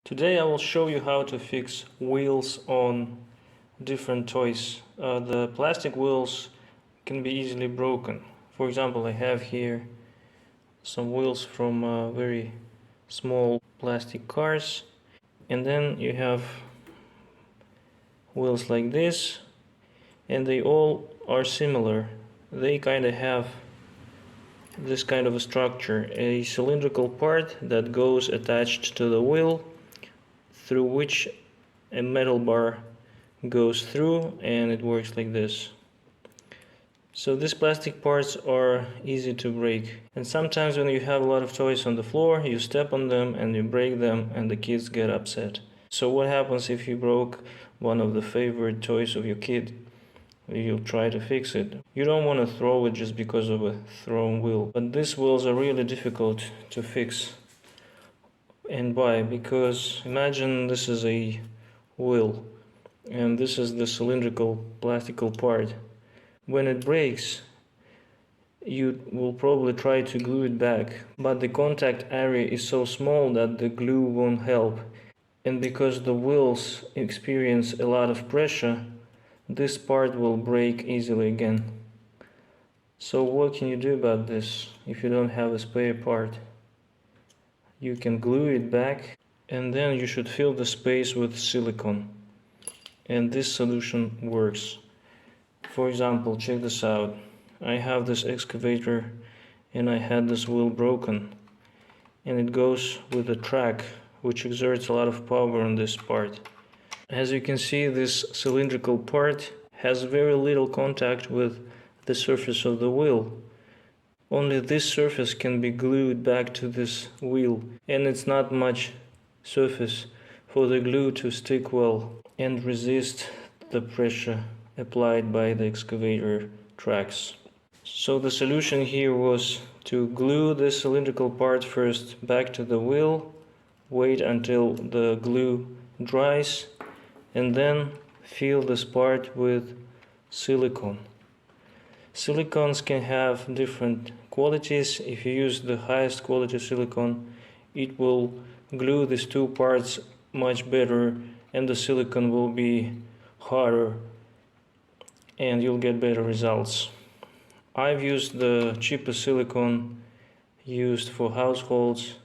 Today I will show you how to fix wheels on different toys. The plastic wheels can be easily broken. For example, I have here some wheels from very small plastic cars, and then you have wheels like this, and they all are similar. They kind of have this kind of a structure, a cylindrical part that goes attached to the wheel, through which a metal bar goes through, and it works like this. So these plastic parts are easy to break, and sometimes when you have a lot of toys on the floor, you step on them and you break them and the kids get upset. So what happens if you broke one of the favorite toys of your kid? You'll try to fix it. You don't want to throw it just because of a thrown wheel, but these wheels are really difficult to fix. And why? Because imagine this is a wheel and this is the cylindrical plastical part. When it breaks, you will probably try to glue it back, but the contact area is so small that the glue won't help. And because the wheels experience a lot of pressure, this part will break easily again. So what can you do about this if you don't have a spare part? You can glue it back, and then you should fill the space with silicone. And this solution works. For example, check this out. I have this excavator and I had this wheel broken. And it goes with a track which exerts a lot of power on this part. As you can see, this cylindrical part has very little contact with the surface of the wheel. Only this surface can be glued back to this wheel, and it's not much surface for the glue to stick well and resist the pressure applied by the excavator tracks. So the solution here was to glue the cylindrical part first back to the wheel, wait until the glue dries, and then fill this part with silicone. Silicones can have different qualities. If you use the highest quality silicone, it will glue these two parts much better, and the silicone will be harder and you'll get better results. I've used the cheapest silicone used for households,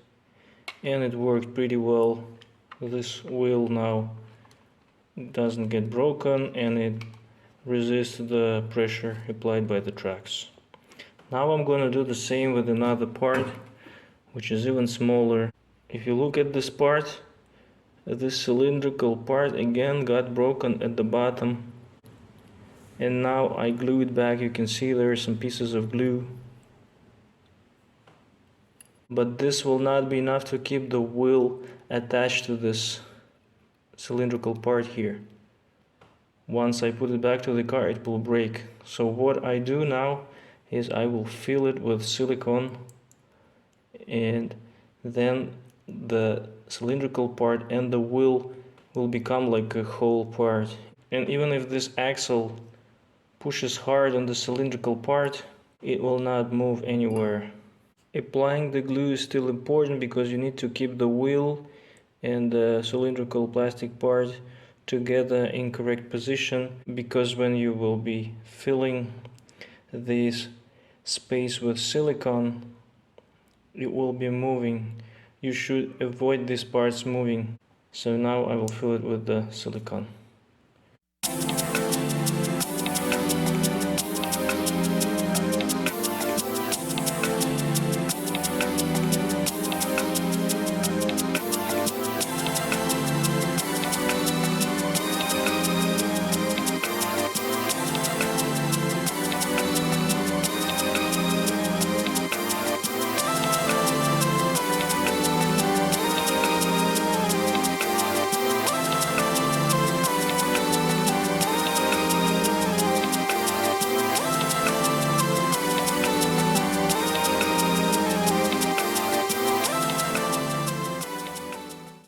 and it worked pretty well. This wheel now doesn't get broken and it resists the pressure applied by the tracks. Now I'm going to do the same with another part, which is even smaller. If you look at this part, this cylindrical part again got broken at the bottom, and now I glue it back. You can see there are some pieces of glue, but this will not be enough to keep the wheel attached to this cylindrical part here. Once I put it back to the car, it will break. So what I do now is I will fill it with silicone, and then the cylindrical part and the wheel will become like a whole part. And even if this axle pushes hard on the cylindrical part, it will not move anywhere. Applying the glue is still important because you need to keep the wheel and the cylindrical plastic part together in correct position, because when you will be filling this space with silicone, it will be moving. You should avoid these parts moving. So now I will fill it with the silicone.